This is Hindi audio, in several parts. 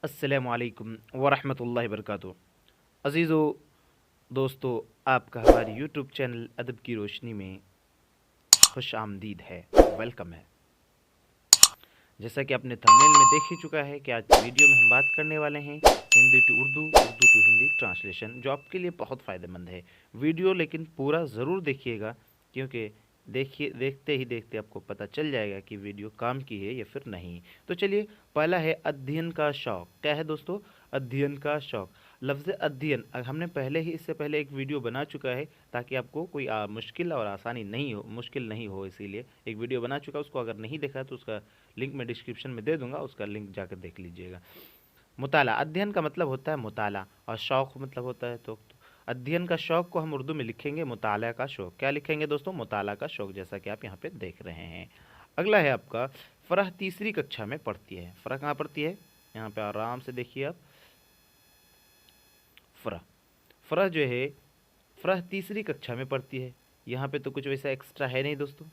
अस्सलामुअलैकुम वरहमतुल्लाहि वबरकातुहू। अज़ीज़ो दोस्तों, आपका हमारे यूट्यूब चैनल अदब की रोशनी में खुश आमदीद है, वेलकम है। जैसा कि आपने थंबनेल में देख ही चुका है कि आज वीडियो में हम बात करने वाले हैं Hindi to Urdu, Urdu to Hindi translation, जो आपके लिए बहुत फ़ायदेमंद है। वीडियो लेकिन पूरा ज़रूर देखिएगा, क्योंकि देखते ही देखते आपको पता चल जाएगा कि वीडियो काम की है या फिर नहीं। तो चलिए, पहला है अध्ययन का शौक़। क्या है दोस्तों? अध्ययन का शौक़। लफ्ज़ अध्ययन हमने पहले ही इससे पहले एक वीडियो बना चुका है, ताकि आपको कोई मुश्किल और आसानी नहीं हो, मुश्किल नहीं हो, इसीलिए एक वीडियो बना चुका। उसको अगर नहीं देखा तो उसका लिंक मैं डिस्क्रिप्शन में दे दूंगा, उसका लिंक जाकर देख लीजिएगा। मुताला, अध्ययन का मतलब होता है मुताला, और शौक़ मतलब होता है तो अध्ययन का शौक़ को हम उर्दू में लिखेंगे मुताला का शौक़। क्या लिखेंगे दोस्तों? मुताला का शौक़, जैसा कि आप यहाँ पे देख रहे हैं। अगला है आपका फ़रह तीसरी कक्षा में पढ़ती है। फ़रह कहाँ पढ़ती है? यहाँ पे आराम से देखिए आप। फ़रह जो है, फ़रह तीसरी कक्षा में पढ़ती है। यहाँ पे तो कुछ वैसा एक्स्ट्रा है नहीं दोस्तों।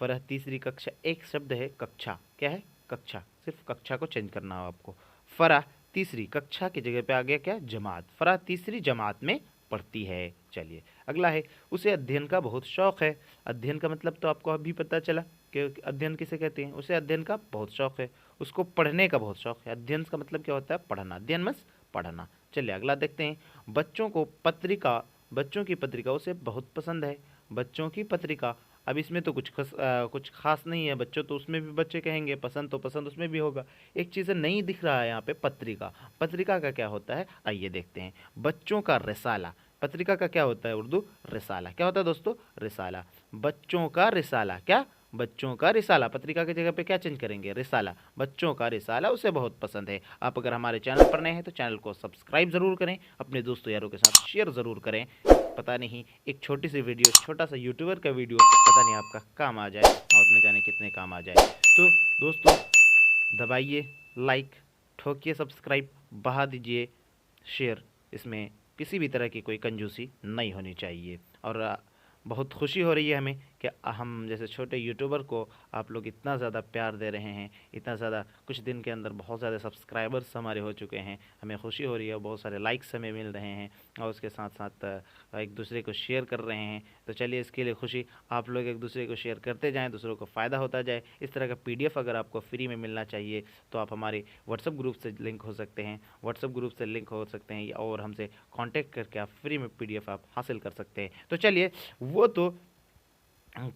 फ़रह तीसरी कक्षा, एक शब्द है कक्षा। क्या है? कक्षा। सिर्फ कक्षा को चेंज करना हो आपको। फ़रह तीसरी, कक्षा की जगह पे आ गया क्या? जमात। फ़रह तीसरी जमात में पढ़ती है। चलिए, अगला है उसे अध्ययन का बहुत शौक़ है। अध्ययन का मतलब तो आपको अभी पता चला कि अध्ययन किसे कहते हैं। उसे अध्ययन का बहुत शौक़ है, उसको पढ़ने का बहुत शौक़ है। अध्ययन का मतलब क्या होता है? पढ़ना। अध्ययन मीन्स पढ़ना। चलिए, अगला देखते हैं। बच्चों को पत्रिका, बच्चों की पत्रिका उसे बहुत पसंद है। बच्चों की पत्रिका, अब इसमें तो कुछ खास नहीं है। बच्चों तो उसमें भी बच्चे कहेंगे, पसंद तो पसंद उसमें भी होगा। एक चीज़ नहीं दिख रहा है यहाँ पे, पत्रिका। पत्रिका का क्या होता है, आइए देखते हैं। बच्चों का रिसाला। पत्रिका का क्या होता है उर्दू? रिसाला। क्या होता है दोस्तों? रिसाला। बच्चों का रिसाला। क्या? बच्चों का रिसाला। पत्रिका की जगह पे क्या चेंज करेंगे? रिसाला। बच्चों का रिसाला उसे बहुत पसंद है। आप अगर हमारे चैनल पर नए हैं तो चैनल को सब्सक्राइब ज़रूर करें, अपने दोस्तों यारों के साथ शेयर ज़रूर करें। पता नहीं, एक छोटी सी वीडियो, छोटा सा यूट्यूबर का वीडियो, पता नहीं आपका काम आ जाए और न जाने कितने काम आ जाए। तो दोस्तों, दबाइए लाइक, ठोकिए सब्सक्राइब, बढ़ा दीजिए शेयर। इसमें किसी भी तरह की कोई कंजूसी नहीं होनी चाहिए। और बहुत खुशी हो रही है हमें कि हम जैसे छोटे यूट्यूबर को आप लोग इतना ज़्यादा प्यार दे रहे हैं, इतना ज़्यादा। कुछ दिन के अंदर बहुत ज़्यादा सब्सक्राइबर्स हमारे हो चुके हैं, हमें खुशी हो रही है। बहुत सारे लाइक्स हमें मिल रहे हैं, और उसके साथ साथ एक दूसरे को शेयर कर रहे हैं। तो चलिए, इसके लिए खुशी। आप लोग एक दूसरे को शेयर करते जाएँ, दूसरों को फ़ायदा होता जाए। इस तरह का PDF अगर आपको फ्री में मिलना चाहिए तो आप हमारे व्हाट्सअप ग्रुप से लिंक हो सकते हैं, व्हाट्सअप ग्रुप से लिंक हो सकते हैं, और हमसे कांटेक्ट करके आप फ्री में PDF आप हासिल कर सकते हैं। तो चलिए, वो तो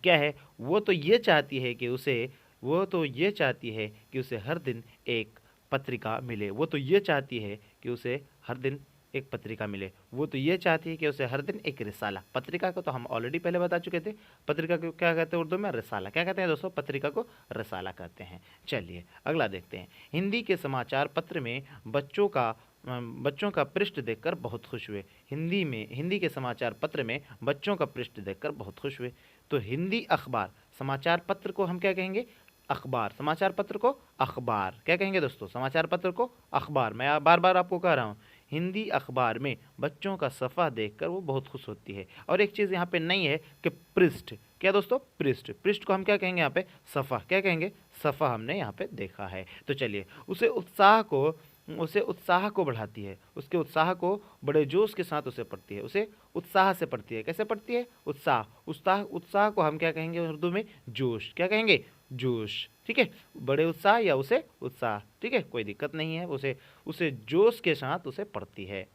क्या है, वो तो ये चाहती है कि उसे, वो तो ये चाहती है कि उसे हर दिन एक पत्रिका मिले। वो तो ये चाहती है कि उसे हर दिन एक पत्रिका मिले। वो तो ये चाहती है कि उसे हर दिन एक रिसाला। पत्रिका को तो हम ऑलरेडी पहले बता चुके थे। पत्रिका को क्या कहते हैं उर्दू में? रिसाला। क्या कहते हैं दोस्तों? पत्रिका को रिसाला कहते हैं। चलिए, अगला देखते हैं। हिंदी के समाचार पत्र में बच्चों का पृष्ठ देखकर बहुत खुश हुए। हिंदी के समाचार पत्र में बच्चों का पृष्ठ देखकर बहुत खुश हुए। तो हिंदी अखबार, समाचार पत्र को हम क्या कहेंगे? अखबार। समाचार पत्र को अखबार। क्या कहेंगे दोस्तों? समाचार पत्र को अखबार। मैं बार बार आपको कह रहा हूँ, हिंदी अखबार में बच्चों का सफ़ा देखकर वो बहुत खुश होती है। और एक चीज़ यहाँ पे नहीं है कि पृष्ठ। क्या दोस्तों? पृष्ठ। पृष्ठ को हम क्या कहेंगे यहाँ पे? सफ़ा। क्या कहेंगे? सफ़ा हमने यहाँ पे देखा है। तो चलिए, उसे उत्साह को बढ़ाती है। उसके उत्साह को बड़े जोश के साथ उसे पढ़ती है। उसे उत्साह से पढ़ती है। कैसे पढ़ती है? उत्साह। उत्साह को हम क्या कहेंगे उर्दू में? जोश। क्या कहेंगे? जोश। ठीक है, बड़े उत्साह या उसे उत्साह। ठीक है, कोई दिक्कत नहीं है। उसे जोश के साथ उसे पढ़ती है।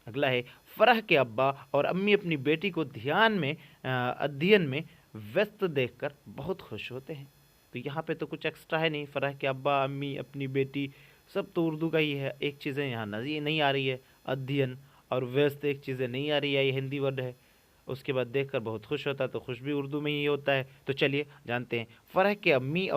अगला है, फ़रह के अब्बा और अम्मी अपनी बेटी को अध्ययन में व्यस्त देखकर बहुत खुश होते हैं। तो यहाँ पे तो कुछ एक्स्ट्रा है नहीं। फ़रह के अब्बा, अम्मी, अपनी बेटी, सब तो उर्दू का ही है। एक चीज़ें यहाँ नहीं आ रही है, अध्ययन और व्यस्त, एक चीज़ें नहीं आ रही है, ये हिंदी वर्ड है। उसके बाद देखकर बहुत खुश होता है, तो खुश भी उर्दू में ही होता है। तो चलिए जानते हैं। फ़रह के अम्मी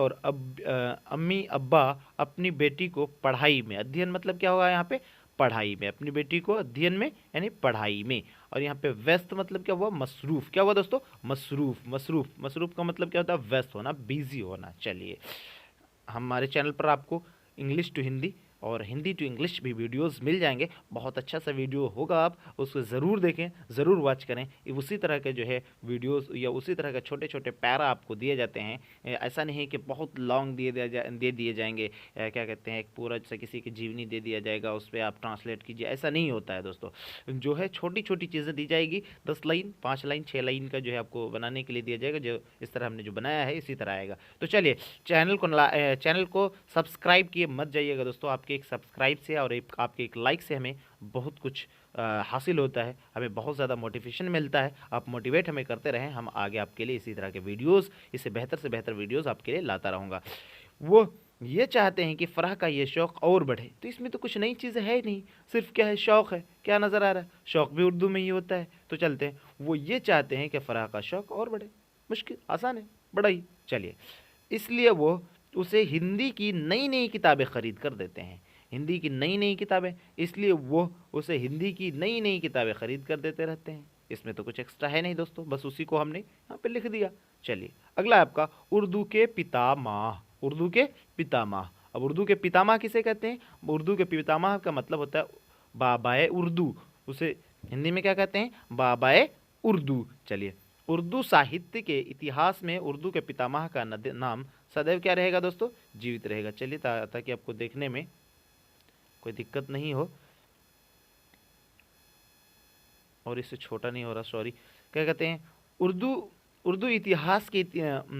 अब्बा अपनी बेटी को पढ़ाई में, अध्ययन मतलब क्या होगा यहाँ पे? पढ़ाई में। अपनी बेटी को अध्ययन में यानी पढ़ाई में। और यहाँ पे व्यस्त मतलब क्या हुआ? मसरूफ़। क्या हुआ दोस्तों? मसरूफ़ का मतलब क्या होता है? व्यस्त होना, बिजी होना। चलिए, हमारे चैनल पर आपको इंग्लिश टू हिंदी और हिंदी टू इंग्लिश भी वीडियोस मिल जाएंगे। बहुत अच्छा सा वीडियो होगा, आप उसको ज़रूर देखें, ज़रूर वॉच करें। उसी तरह के जो है वीडियोस या उसी तरह के छोटे छोटे पैरा आपको दिए जाते हैं। ऐसा नहीं है कि बहुत लॉन्ग दे दिए जाएंगे, क्या कहते हैं, एक पूरा जैसे किसी की जीवनी दे दिया जाएगा, उस पर आप ट्रांसलेट कीजिए, ऐसा नहीं होता है दोस्तों। जो है छोटी छोटी चीज़ें दी जाएगी, 10 लाइन 5 लाइन 6 लाइन का जो है आपको बनाने के लिए दिया जाएगा। जो इस तरह हमने जो बनाया है इसी तरह आएगा। तो चलिए चैनल को सब्सक्राइब किए मत जाइएगा दोस्तों। आपके एक सब्सक्राइब से और आपके एक लाइक से हमें बहुत कुछ हासिल होता है, हमें बहुत ज़्यादा मोटिवेशन मिलता है। आप मोटिवेट हमें करते रहें, हम आगे आपके लिए इसी तरह के वीडियोस, इससे बेहतर से बेहतर वीडियोस आपके लिए लाता रहूँगा। वो ये चाहते हैं कि फ़राह का ये शौक़ और बढ़े, तो इसमें तो कुछ नई चीज़ें है ही नहीं, सिर्फ क्या है, शौक़ है। क्या नज़र आ रहा है, शौक़ भी उर्दू में ही होता है। तो चलते हैं, वो ये चाहते हैं कि फ़राह का शौक़ और बढ़े। मुश्किल आसान है, बड़ा ही। चलिए, इसलिए वो उसे हिंदी की नई नई किताबें ख़रीद कर देते हैं। हिंदी की नई नई किताबें, इसलिए वो उसे हिंदी की नई नई किताबें ख़रीद कर देते रहते हैं। इसमें तो कुछ एक्स्ट्रा है नहीं दोस्तों, बस उसी को हमने यहाँ पे लिख दिया। चलिए, अगला आपका उर्दू के पितामह। उर्दू के पितामह। अब उर्दू के पितामह किसे कहते हैं? उर्दू के पितामह का मतलब होता है बाबाए उर्दू। उसे हिंदी में क्या कहते हैं? बाबाए उर्दू। चलिए, उर्दू साहित्य के इतिहास में उर्दू के पितामह का नाम सदैव क्या रहेगा दोस्तों? जीवित रहेगा। चलिए, ताकि आपको देखने में कोई दिक्कत नहीं हो, और इससे छोटा नहीं हो रहा, सॉरी। क्या कहते हैं, उर्दू उर्दू इतिहास के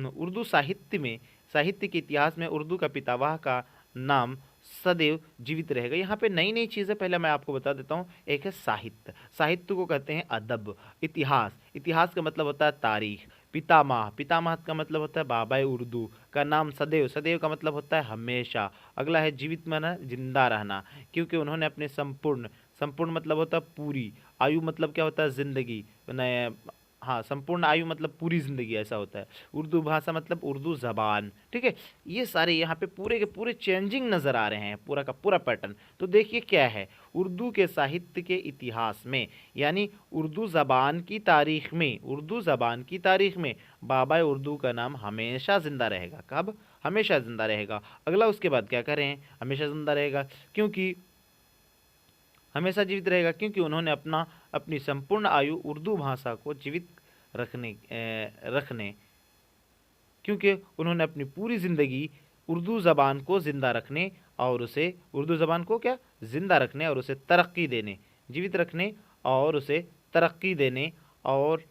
उर्दू साहित्य के इतिहास में उर्दू का पितामह का नाम सदैव जीवित रहेगा। यहाँ पे नई नई चीज़ें पहले मैं आपको बता देता हूँ। एक है साहित्य, साहित्य को कहते हैं अदब। इतिहास का मतलब होता है तारीख। पितामह का मतलब होता है बाबाए उर्दू का नाम सदैव, सदैव का मतलब होता है हमेशा। अगला है जीवित, माना जिंदा रहना, क्योंकि उन्होंने अपने संपूर्ण मतलब होता है पूरी, आयु मतलब क्या होता है? जिंदगी। हाँ, संपूर्ण आयु मतलब पूरी ज़िंदगी, ऐसा होता है। उर्दू भाषा मतलब उर्दू ज़बान। ठीक है, ये सारे यहाँ पे पूरे के पूरे चेंजिंग नज़र आ रहे हैं, पूरा का पूरा पैटर्न। तो देखिए क्या है, उर्दू के साहित्य के इतिहास में, यानी उर्दू ज़बान की तारीख में बाबाए उर्दू का नाम हमेशा ज़िंदा रहेगा। कब? हमेशा ज़िंदा रहेगा। अगला उसके बाद क्या करें, हमेशा ज़िंदा रहेगा, क्योंकि हमेशा जीवित रहेगा क्योंकि उन्होंने अपनी संपूर्ण आयु उर्दू भाषा को जीवित रखने क्योंकि उन्होंने अपनी पूरी ज़िंदगी उर्दू ज़बान को ज़िंदा रखने और उसे उर्दू ज़बान को क्या ज़िंदा रखने और उसे तरक्की देने, जीवित रखने और उसे तरक्की देने और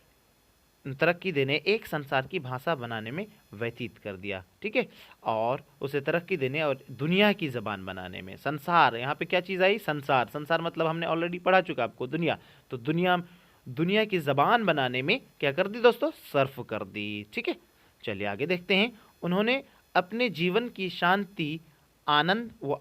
एक संसार की भाषा बनाने में व्यतीत कर दिया। ठीक है, और उसे तरक्की देने और दुनिया की ज़बान बनाने में। संसार, यहाँ पे क्या चीज़ आई? संसार। संसार मतलब हमने ऑलरेडी पढ़ा चुका आपको, दुनिया। तो दुनिया की ज़बान बनाने में क्या कर दी दोस्तों? सर्फ कर दी। ठीक है, चलिए आगे देखते हैं। उन्होंने अपने जीवन की शांति, आनंद वो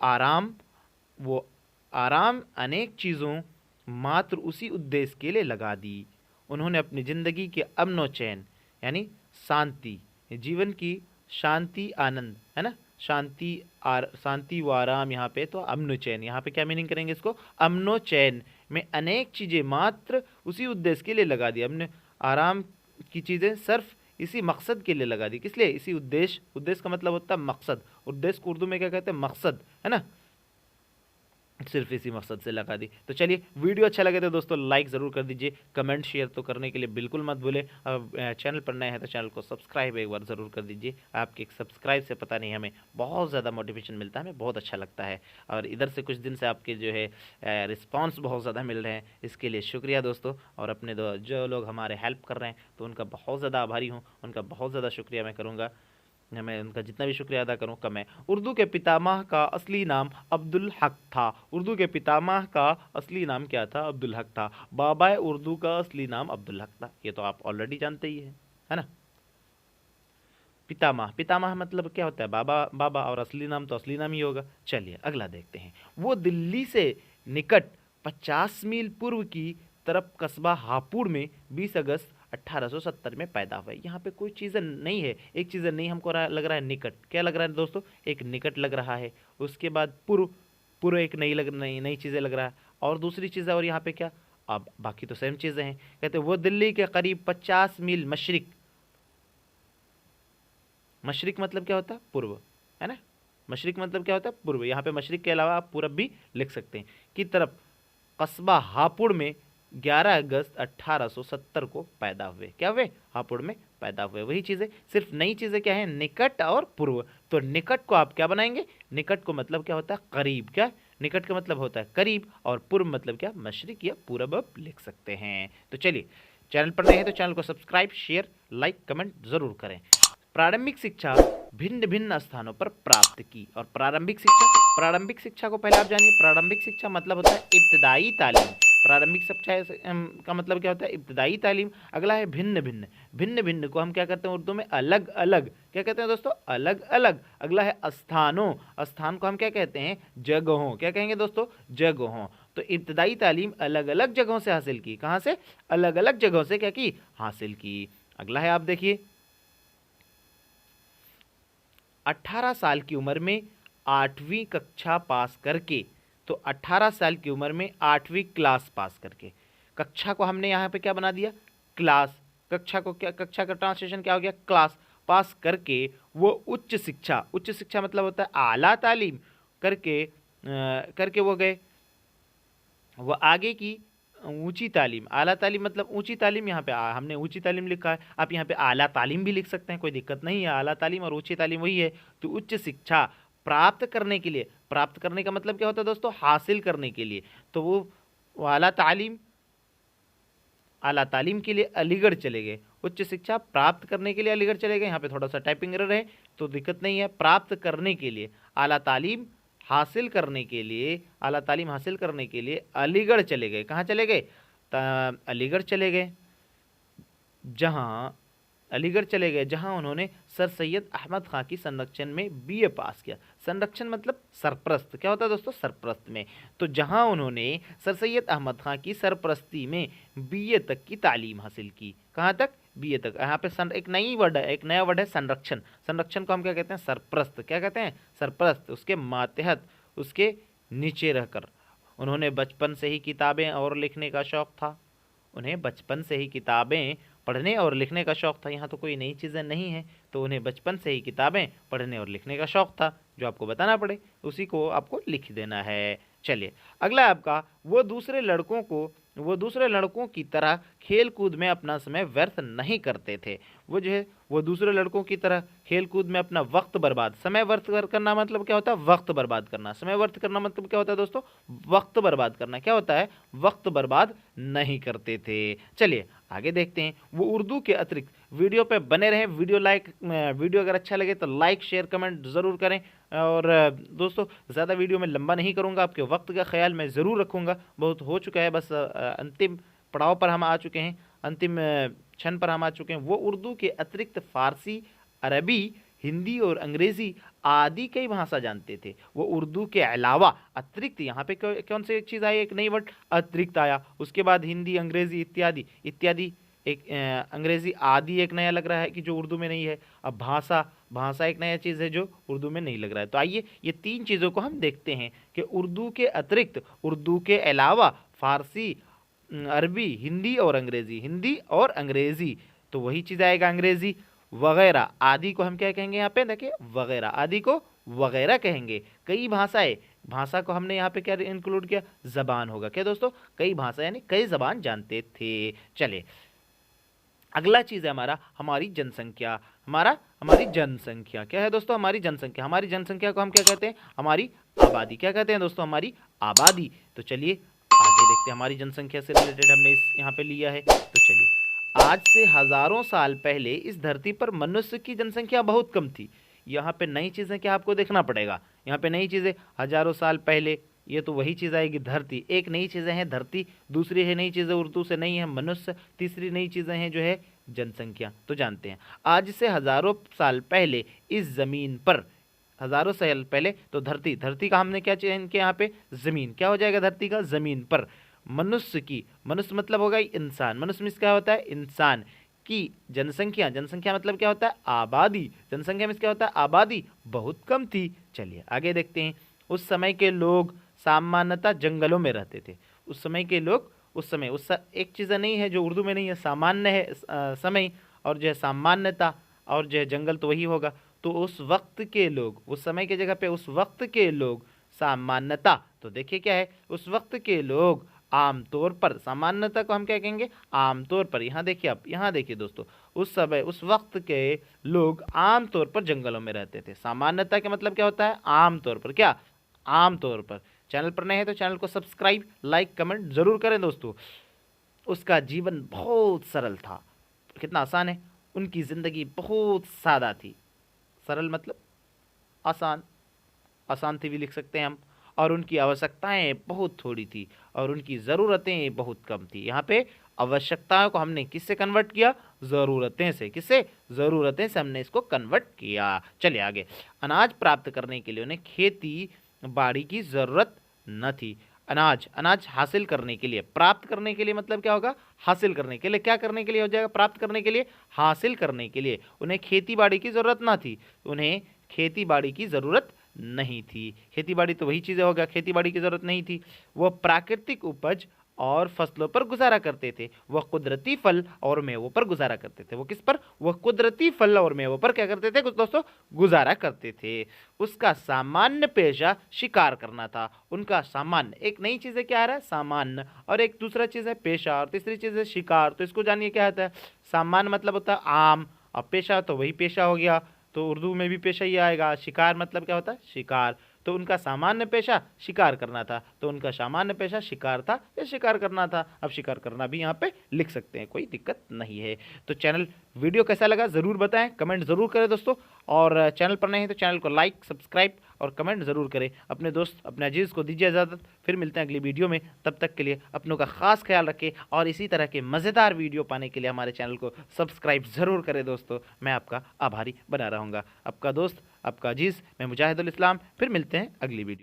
आराम अनेक चीज़ों मात्र उसी उद्देश्य के लिए लगा दी। उन्होंने अपनी ज़िंदगी के अमन व चैन, यानी शांति, जीवन की शांति, आनंद है ना, शांति व आराम, यहाँ पे तो अमन व चैन, यहाँ पे क्या मीनिंग करेंगे इसको? अमन व चैन में अनेक चीज़ें मात्र उसी उद्देश्य के लिए लगा दी। हमने आराम की चीज़ें सिर्फ इसी मकसद के लिए लगा दी। किस लिए? इसी उद्देश्य का मतलब होता है मकसद। उद्देश्य को उर्दू में क्या कहते हैं? मकसद, है ना, सिर्फ इसी मकसद से लगा दी। तो चलिए, वीडियो अच्छा लगे तो दोस्तों लाइक ज़रूर कर दीजिए, कमेंट शेयर तो करने के लिए बिल्कुल मत भूलें। चैनल पर नए हैं तो चैनल को सब्सक्राइब एक बार ज़रूर कर दीजिए। आपके एक सब्सक्राइब से पता नहीं हमें बहुत ज़्यादा मोटिवेशन मिलता है, हमें बहुत अच्छा लगता है। और इधर से कुछ दिन से आपके जो है रिस्पॉन्स बहुत ज़्यादा मिल रहे हैं, इसके लिए शुक्रिया दोस्तों। और अपने जो लोग हमारे हेल्प कर रहे हैं तो उनका बहुत ज़्यादा आभारी हूँ, उनका बहुत ज़्यादा शुक्रिया मैं करूँगा। मैं उनका जितना भी शुक्रिया अदा करूँ कम है। उर्दू के पितामह का असली नाम अब्दुल हक था। उर्दू के पितामह का असली नाम क्या था? अब्दुल हक था। बाबाए उर्दू का असली नाम अब्दुल हक था, ये तो आप ऑलरेडी जानते ही हैं, है ना। पितामह मतलब क्या होता है? बाबा, और असली नाम तो असली नाम ही होगा। चलिए अगला देखते हैं। वो दिल्ली से निकट 50 मील पूर्व की तरफ कस्बा हापुड़ में 20 अगस्त 1870 में पैदा हुए। यहाँ पे कोई चीज़ नहीं है, एक चीज़ नहीं हमको लग रहा है निकट। क्या लग रहा है दोस्तों? एक निकट लग रहा है। उसके बाद पूर्व एक नई चीज़ें लग रहा है, और दूसरी चीज़ है, और यहाँ पे क्या? अब बाकी तो सेम चीज़ें हैं। कहते वो दिल्ली के करीब 50 मील मशरिक मतलब क्या होता है? पूर्व, है ना। मशरिक मतलब क्या होता है? पूर्व। यहाँ पे मशरिक के अलावा आप पूरब भी लिख सकते हैं। की तरफ कस्बा हापुड़ में 11 अगस्त 1870 को पैदा हुए। क्या हुए? हापुड़ में पैदा हुए। वही चीज़ें, सिर्फ नई चीज़ें क्या है? निकट और पूर्व। तो निकट को आप क्या बनाएंगे? निकट को मतलब क्या होता है? करीब। क्या? निकट का मतलब होता है करीब, और पूर्व मतलब क्या? मशरिक या पूरब आप लिख सकते हैं। तो चलिए, चैनल पर नए हैं तो चैनल को सब्सक्राइब, शेयर, लाइक, कमेंट जरूर करें। प्रारंभिक शिक्षा भिन्न भिन्न स्थानों पर प्राप्त की। और प्रारंभिक शिक्षा को पहले आप जानिए। प्रारंभिक शिक्षा मतलब होता है इब्तदाई तालीम। प्रारंभिक शिक्षा का मतलब क्या होता है? इब्तदाई तालीम। अगला है भिन्न भिन्न। भिन्न भिन्न को हम क्या कहते हैं उर्दू में? अलग अलग। क्या कहते हैं दोस्तों? अलग अलग। अगला है स्थानों। स्थान को हम क्या कहते हैं? जगहों। क्या कहेंगे दोस्तों? जगहों। तो इब्तदाई तालीम अलग अलग जगहों से हासिल की। कहाँ से? अलग अलग जगहों से क्या की? हासिल की। अगला है, आप देखिए, 18 साल की उम्र में 8वीं कक्षा पास करके। तो 18 साल की उम्र में 8वीं क्लास पास करके, कक्षा को हमने यहाँ पे क्या बना दिया? क्लास। कक्षा को क्या? कक्षा का ट्रांसलेशन क्या हो गया? क्लास। पास करके वो उच्च शिक्षा मतलब होता है आला तालीम करके वो गए, वो आगे की ऊंची तालीम। आला तालीम मतलब ऊंची तालीम। यहाँ पे हमने ऊंची तालीम लिखा है, आप यहाँ पे आला तालीम भी लिख सकते हैं, कोई दिक्कत नहीं है। आला तालीम और ऊंची तालीम वही है। तो उच्च शिक्षा प्राप्त करने के लिए, प्राप्त करने का मतलब क्या होता है दोस्तों? हासिल करने के लिए। तो वो आला तालीम के लिए अलीगढ़ चले गए। उच्च शिक्षा प्राप्त करने के लिए अलीगढ़ चले गए। यहाँ पे थोड़ा सा टाइपिंग एरर है तो दिक्कत नहीं है। प्राप्त करने के लिए, आला तालीम हासिल करने के लिए, आला तालीम हासिल करने के लिए अलीगढ़ चले गए। कहाँ चले गए? अलीगढ़ चले गए। जहां उन्होंने सर सैयद अहमद खां की संरक्षण में बीए पास किया। संरक्षण मतलब सरप्रस्त। क्या होता है दोस्तों? सरप्रस्त में। तो जहां उन्होंने सर सैयद अहमद खां की सरप्रस्ती में बीए तक की तालीम हासिल की। कहाँ तक? बीए तक। यहाँ पे एक नई वर्ड है, एक नया वर्ड है संरक्षण। संरक्षण को हम क्या कहते हैं? सरप्रस्त। क्या कहते हैं? सरप्रस्त। उसके मातहत, उसके नीचे रहकर उन्होंने बचपन से ही किताबें और लिखने का शौक था। उन्हें बचपन से ही किताबें पढ़ने और लिखने का शौक था। यहाँ तो कोई नई चीज़ें नहीं हैं, तो उन्हें बचपन से ही किताबें पढ़ने और लिखने का शौक था। जो आपको बताना पड़े उसी को आपको लिख देना है। चलिए, अगला है आपका, वो दूसरे लड़कों की तरह खेल कूद में अपना समय व्यर्थ नहीं करते थे। वो जो है, वो दूसरे लड़कों की तरह खेल कूद में अपना वक्त बर्बाद, समय व्यर्थ करना मतलब क्या होता है? वक्त बर्बाद करना। समय व्यर्थ करना मतलब क्या होता है दोस्तों? वक्त बर्बाद करना। क्या होता है? वक्त बर्बाद नहीं करते थे। चलिए आगे देखते हैं। वो उर्दू के अतिरिक्त, वीडियो पे बने रहें। वीडियो अगर अच्छा लगे तो लाइक, शेयर, कमेंट ज़रूर करें। और दोस्तों, ज़्यादा वीडियो में लंबा नहीं करूँगा, आपके वक्त का ख्याल मैं ज़रूर रखूँगा। बहुत हो चुका है, बस अंतिम पड़ाव पर हम आ चुके हैं, अंतिम क्षण पर हम आ चुके हैं। वो उर्दू के अतिरिक्त फ़ारसी, अरबी, हिंदी और अंग्रेज़ी आदि कई भाषा जानते थे। वो उर्दू के अलावा अतिरिक्त, यहाँ पे कौन सी एक चीज़ आई? एक नई वर्ड अतिरिक्त आया। उसके बाद हिंदी, अंग्रेज़ी इत्यादि इत्यादि। एक अंग्रेज़ी आदि एक नया लग रहा है कि जो उर्दू में नहीं है। अब भाषा एक नया चीज़ है जो उर्दू में नहीं लग रहा है। तो आइए ये तीन चीज़ों को हम देखते हैं कि उर्दू के अतिरिक्त, उर्दू के अलावा फ़ारसी, अरबी, हिंदी और अंग्रेज़ी। तो वही चीज़ आएगा अंग्रेज़ी वगैरह। आदि को हम क्या कहेंगे? यहाँ पे देखिए, वगैरह। आदि को वगैरह कहेंगे। कई भाषाएं, भाषा को हमने यहाँ पे क्या इंक्लूड किया? जबान होगा। क्या दोस्तों? कई भाषा यानी कई जबान जानते थे। चलिए, अगला चीज़ है हमारा, हमारी जनसंख्या। हमारी जनसंख्या क्या है दोस्तों? हमारी जनसंख्या को हम क्या कहते हैं? हमारी आबादी। क्या कहते हैं दोस्तों? हमारी आबादी। तो चलिए आगे देखते हैं। हमारी जनसंख्या से रिलेटेड हमने यहाँ पे लिया है। तो चलिए, आज से हजारों साल पहले इस धरती पर मनुष्य की जनसंख्या बहुत कम थी। यहाँ पे नई चीज़ें क्या आपको देखना पड़ेगा? यहाँ पे नई चीज़ें, हजारों साल पहले, ये तो वही चीज़ आएगी धरती। एक नई चीज़ें हैं धरती, दूसरी है नई चीज़ें उर्दू से नई है मनुष्य, तीसरी नई चीज़ें हैं जो है जनसंख्या। तो जानते हैं, आज से हजारों साल पहले इस ज़मीन पर, हजारों साल पहले, तो धरती का हमने क्या चयन किया? यहाँ पे ज़मीन। क्या हो जाएगा धरती का? ज़मीन पर मनुष्य मतलब होगा इंसान। मनुष्य में क्या होता है? इंसान की जनसंख्या मतलब क्या होता है? आबादी। जनसंख्या में क्या होता है? आबादी बहुत कम थी। चलिए आगे देखते हैं। उस समय के लोग सामान्यतः जंगलों में रहते थे। उस समय के लोग, एक चीज़ नहीं है जो उर्दू में नहीं है, सामान्य है समय, और जो है सामान्यता, और जो है जंगल, तो वही होगा। तो उस वक्त के लोग, उस समय की जगह पे उस वक्त के लोग सामान्यता, तो देखिए क्या है, उस वक्त के लोग आमतौर पर, सामान्यता को हम क्या कहेंगे, आमतौर पर। यहाँ देखिए, आप यहाँ देखिए दोस्तों, उस समय उस वक्त के लोग आमतौर पर जंगलों में रहते थे। सामान्यता का मतलब क्या होता है, आमतौर पर। क्या, आमतौर पर। चैनल पर नए हैं तो चैनल को सब्सक्राइब, लाइक, कमेंट जरूर करें दोस्तों। उसका जीवन बहुत सरल था। कितना आसान है, उनकी ज़िंदगी बहुत सादा थी। सरल मतलब आसान, आसान थी भी लिख सकते हैं हम। और उनकी आवश्यकताएं बहुत थोड़ी थी और उनकी ज़रूरतें बहुत कम थी। यहाँ पे आवश्यकताओं को हमने किससे कन्वर्ट किया, ज़रूरतें से। किससे, ज़रूरतें से हमने इसको कन्वर्ट किया। चलिए आगे। अनाज प्राप्त करने के लिए उन्हें खेती बाड़ी की ज़रूरत न थी। अनाज, अनाज हासिल करने के लिए, प्राप्त करने के लिए मतलब क्या होगा, हासिल करने के लिए। क्या करने के लिए हो जाएगा, प्राप्त करने के लिए, हासिल करने के लिए। उन्हें खेती बाड़ी की ज़रूरत ना थी, उन्हें खेती बाड़ी की ज़रूरत नहीं थी। खेती बाड़ी तो वही चीज़ें होगा, खेती बाड़ी की ज़रूरत नहीं थी। वह प्राकृतिक उपज और फसलों पर गुजारा करते थे। वह कुदरती फल और मेवों पर गुजारा करते थे। वो किस पर, वह कुदरती फल और मेवों पर क्या करते थे दोस्तों, गुजारा करते थे। उसका सामान्य पेशा शिकार करना था। उनका सामान्य, एक नई चीज़ है, क्या आ रहा है, सामान्य, और एक दूसरा चीज़ है पेशा, और तीसरी चीज़ है शिकार। तो इसको जानिए क्या होता है। सामान्य मतलब होता है आम, और पेशा तो वही पेशा हो गया, तो उर्दू में भी पेशा ही आएगा। शिकार मतलब क्या होता है, शिकार। तो उनका सामान्य पेशा शिकार करना था, तो उनका सामान्य पेशा शिकार था या शिकार करना था। अब शिकार करना भी यहाँ पे लिख सकते हैं, कोई दिक्कत नहीं है। तो चैनल, वीडियो कैसा लगा ज़रूर बताएं, कमेंट ज़रूर करें दोस्तों। और चैनल पर नहीं है तो चैनल को लाइक, सब्सक्राइब और कमेंट ज़रूर करें। अपने दोस्त, अपने अजीज़ को दीजिए इजाज़त। फिर मिलते हैं अगली वीडियो में। तब तक के लिए अपनों का ख़ास ख्याल रखें और इसी तरह के मज़ेदार वीडियो पाने के लिए हमारे चैनल को सब्सक्राइब ज़रूर करें दोस्तों। मैं आपका आभारी बना रहूँगा। आपका दोस्त, आपका अजीज़, मैं मुजाहिदुल इस्लाम। फिर मिलते हैं अगली वीडियो।